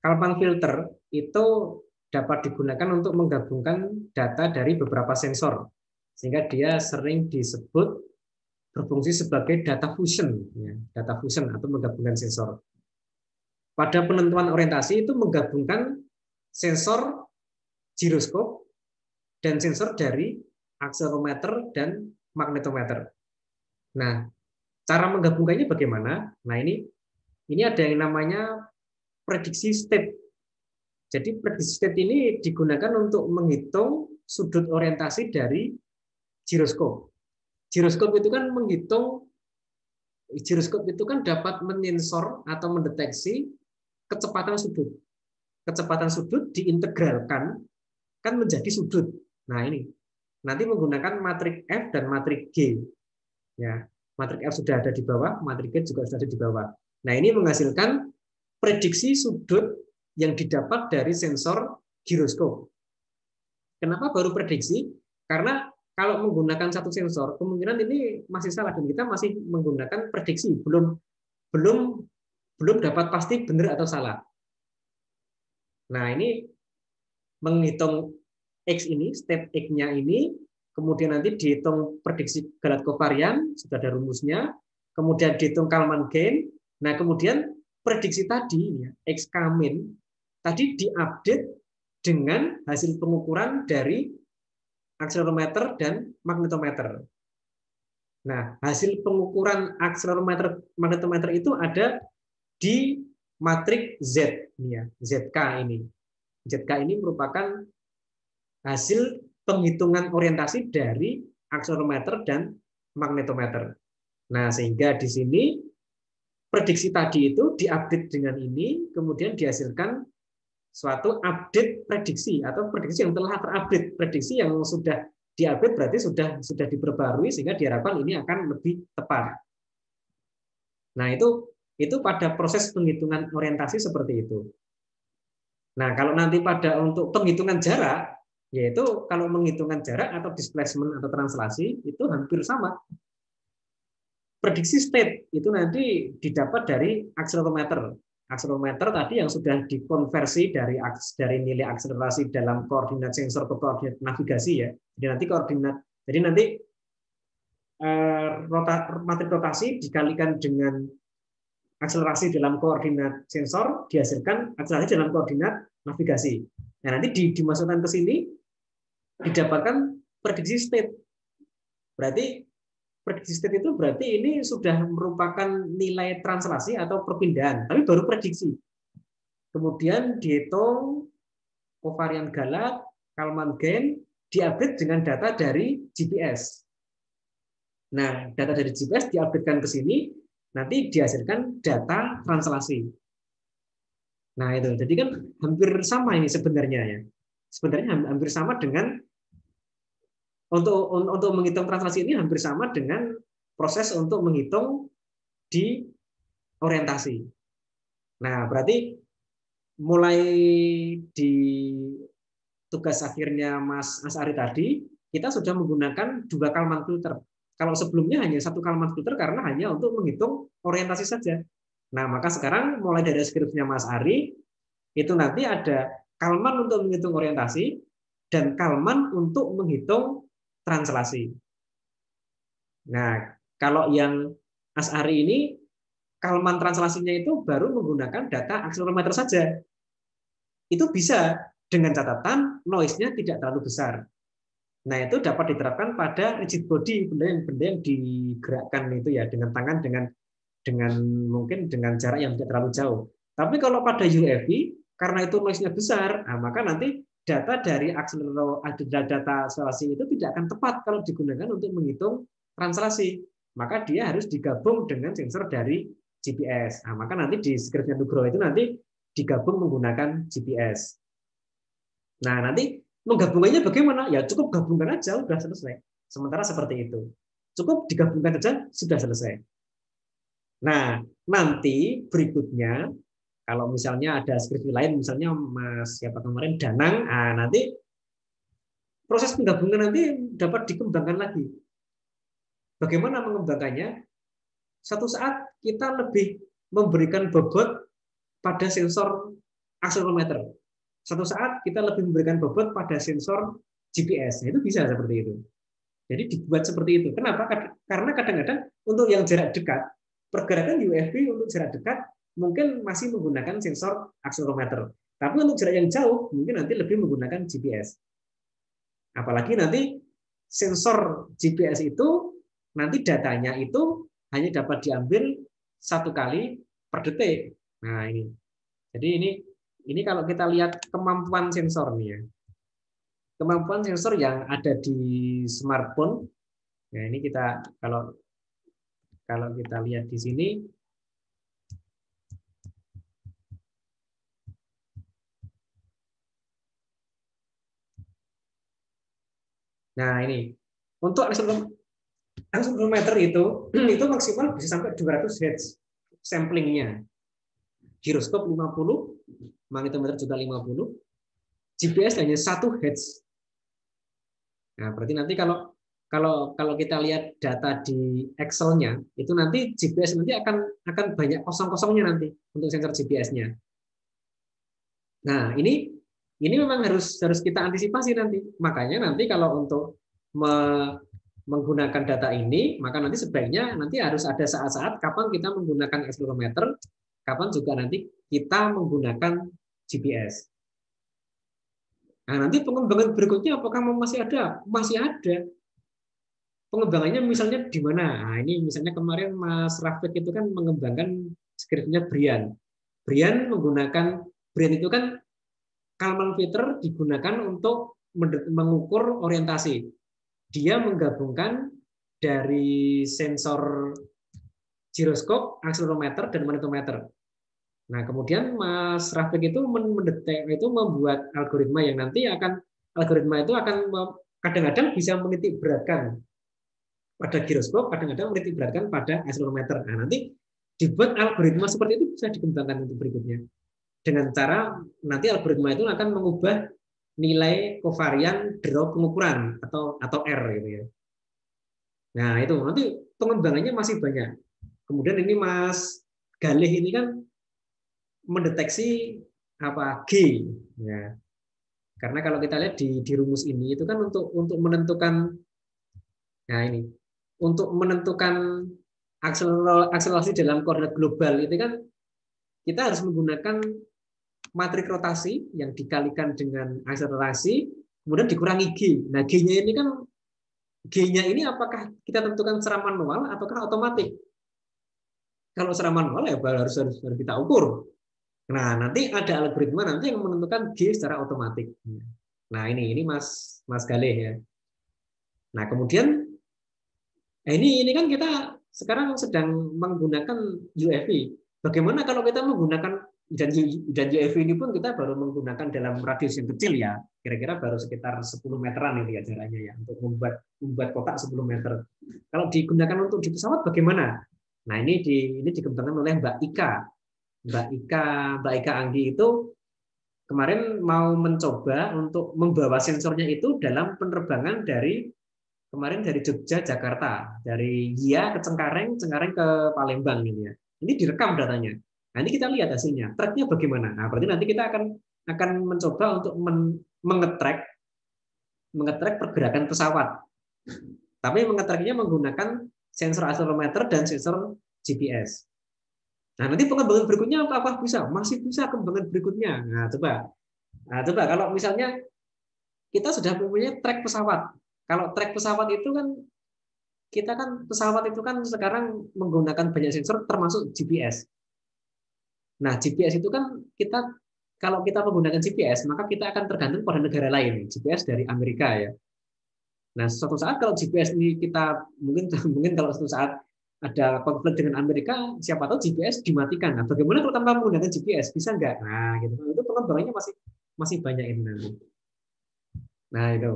Kalman filter itu dapat digunakan untuk menggabungkan data dari beberapa sensor, sehingga dia sering disebut berfungsi sebagai data fusion, ya, data fusion atau menggabungkan sensor. Pada penentuan orientasi itu menggabungkan sensor giroskop dan sensor dari akselerometer dan magnetometer. Nah, cara menggabungkannya bagaimana? Nah, ini ada yang namanya prediksi state. Jadi prediksi state ini digunakan untuk menghitung sudut orientasi dari giroskop. Giroskop itu kan dapat menyensor atau mendeteksi kecepatan sudut. Kecepatan sudut diintegralkan kan menjadi sudut. Nah, ini nanti menggunakan matrik F dan matrik G. Ya, matrik F sudah ada di bawah, matrik G juga sudah ada di bawah. Nah, ini menghasilkan prediksi sudut yang didapat dari sensor giroskop. Kenapa baru prediksi? Karena kalau menggunakan satu sensor, kemungkinan ini masih salah dan kita masih menggunakan prediksi, belum belum belum dapat pasti benar atau salah. Nah, ini menghitung X ini, step X-nya ini, kemudian nanti dihitung prediksi Galat kovarian, sudah ada rumusnya, kemudian dihitung Kalman gain, nah kemudian prediksi tadi, X K-min, tadi diupdate dengan hasil pengukuran dari akselerometer dan magnetometer. Nah, hasil pengukuran akselerometer magnetometer itu ada di matrik Z, ya, ZK ini. ZK ini merupakan hasil penghitungan orientasi dari akselerometer dan magnetometer. Nah, sehingga di sini prediksi tadi itu diupdate dengan ini, kemudian dihasilkan suatu update prediksi atau prediksi yang telah terupdate. Prediksi yang sudah diupdate berarti sudah diperbarui sehingga diharapkan ini akan lebih tepat. Nah, itu pada proses penghitungan orientasi seperti itu. Nah, kalau nanti untuk penghitungan jarak, yaitu kalau menghitungkan jarak atau displacement atau translasi itu hampir sama. Prediksi state itu nanti didapat dari akselerometer. Akselerometer tadi yang sudah dikonversi dari nilai akselerasi dalam koordinat sensor ke koordinat navigasi, ya. Jadi nanti matrik rotasi dikalikan dengan akselerasi dalam koordinat sensor dihasilkan akselerasi dalam koordinat navigasi. Nah, nanti dimasukkan ke sini didapatkan prediksi state. Berarti prediksi state itu berarti ini sudah merupakan nilai translasi atau perpindahan, tapi baru prediksi. Kemudian dihitung kovarian Galat, Kalman gain, diupdate dengan data dari GPS. Nah, data dari GPS diupdatekan ke sini, nanti dihasilkan data translasi. Nah, itu. Jadi kan hampir sama ini sebenarnya, ya. Sebenarnya hampir sama dengan untuk menghitung translasi ini hampir sama dengan proses untuk menghitung di orientasi. Nah, berarti mulai di tugas akhirnya Mas Asari tadi, kita sudah menggunakan 2 Kalman filter. Kalau sebelumnya hanya 1 Kalman filter karena hanya untuk menghitung orientasi saja. Nah, maka sekarang mulai dari skripsinya Mas Ari, itu nanti ada Kalman untuk menghitung orientasi dan Kalman untuk menghitung translasi. Nah, kalau yang Asari ini, Kalman translasinya itu baru menggunakan data akselerometer saja. Itu bisa dengan catatan noise-nya tidak terlalu besar. Nah, itu dapat diterapkan pada rigid body, benda yang digerakkan itu, ya, dengan tangan dengan mungkin dengan jarak yang tidak terlalu jauh. Tapi kalau pada UAV, karena itu noise-nya besar, nah, maka nanti data dari akselerasi itu tidak akan tepat kalau digunakan untuk menghitung translasi. Maka dia harus digabung dengan sensor dari GPS. Nah, maka nanti di skripnya Nugroho itu nanti digabung menggunakan GPS. Nah, nanti menggabungkannya bagaimana? Ya cukup gabungkan aja, sudah selesai. Sementara seperti itu. Cukup digabungkan saja, sudah selesai. Nah, nanti berikutnya, kalau misalnya ada skripsi lain, misalnya Mas siapa kemarin, Danang, nah nanti proses penggabungan nanti dapat dikembangkan lagi. Bagaimana mengembangkannya? Satu saat kita lebih memberikan bobot pada sensor akselerometer. Suatu saat kita lebih memberikan bobot pada sensor GPS. Nah, itu bisa seperti itu. Jadi dibuat seperti itu. Kenapa? Karena kadang-kadang untuk yang jarak dekat, pergerakan UFV untuk jarak dekat mungkin masih menggunakan sensor akselerometer. Tapi untuk jarak yang jauh, mungkin nanti lebih menggunakan GPS. Apalagi nanti sensor GPS itu, nanti datanya itu hanya dapat diambil 1 kali per detik. Nah, ini. Jadi ini kalau kita lihat kemampuan sensor nih ya. Kemampuan sensor yang ada di smartphone. Nah, ini kita kalau kita lihat di sini, nah ini untuk akselerometer itu maksimal bisa sampai 200 Hz samplingnya. Giroskop 50, magnetometer juga 50, GPS hanya 1 Hz. Nah, berarti nanti kalau kita lihat data di Excel-nya, itu nanti GPS nanti akan banyak kosong-kosongnya nanti untuk sensor GPS-nya. Nah, ini memang harus kita antisipasi nanti. Makanya nanti kalau untuk menggunakan data ini, maka nanti sebaiknya nanti harus ada saat-saat kapan kita menggunakan akselerometer, kapan juga nanti kita menggunakan GPS. Nah, nanti pengembangan berikutnya apakah masih ada? Masih ada. Pengembangannya misalnya di mana? Nah, ini misalnya kemarin Mas Rafiq itu kan mengembangkan skripnya Brian. Brian itu kan Kalman filter digunakan untuk mengukur orientasi. Dia menggabungkan dari sensor giroskop, akselerometer, dan magnetometer. Nah, kemudian Mas Rafiq itu membuat algoritma yang nanti algoritma itu akan kadang-kadang bisa menitik beratkan pada giroskop, kadang-kadang menitik beratkan pada akselerometer. Nah, nanti dibuat algoritma seperti itu bisa dikembangkan untuk berikutnya. Dengan cara nanti algoritma itu akan mengubah nilai kovarian drop pengukuran atau R gitu ya. Nah, itu nanti pengembangannya masih banyak. Kemudian ini Mas Galih ini kan mendeteksi G ya. Karena kalau kita lihat di rumus ini itu kan untuk menentukan, nah ini untuk menentukan akselerasi dalam koordinat global itu kan kita harus menggunakan matrik rotasi yang dikalikan dengan akselerasi kemudian dikurangi G. Nah, G-nya ini kan G-nya ini apakah kita tentukan secara manual ataukah otomatis? Kalau secara manual ya harus kita ukur. Nah, nanti ada algoritma nanti yang menentukan G secara otomatis. Nah, ini Mas Galih ya. Nah, kemudian ini kan kita sekarang sedang menggunakan UFV. Bagaimana kalau kita menggunakan dan UFV ini pun kita baru menggunakan dalam radius yang kecil ya. Kira-kira baru sekitar 10 meteran ini ya jaraknya ya untuk membuat kotak 10 meter. Kalau digunakan untuk di pesawat bagaimana? Nah, ini dikembangkan oleh Mbak Ika Anggi itu kemarin mau mencoba untuk membawa sensornya itu dalam penerbangan dari Jogja Jakarta, dari Gia ke Cengkareng ke Palembang gitu ya. Ini direkam datanya. Nanti kita lihat hasilnya. Tracknya bagaimana? Nah, berarti nanti kita akan mencoba untuk mengetrack pergerakan pesawat. Tapi mengetracknya menggunakan sensor akselerometer dan sensor GPS. Nah, nanti pengembangan berikutnya apa bisa? Masih bisa kembangan berikutnya. Nah, coba kalau misalnya kita sudah mempunyai track pesawat. Kalau track pesawat itu kan pesawat itu kan sekarang menggunakan banyak sensor termasuk GPS. Nah, GPS itu kan kalau kita menggunakan GPS, maka kita akan tergantung pada negara lain. GPS dari Amerika ya. Nah, suatu saat kalau GPS ini kita mungkin kalau suatu saat ada konflik dengan Amerika, siapa tahu GPS dimatikan. Nah, bagaimana kalau tanpa menggunakan GPS? Bisa nggak? Nah, gitu. Itu pengembangannya masih banyak ini nanti. Nah, itu.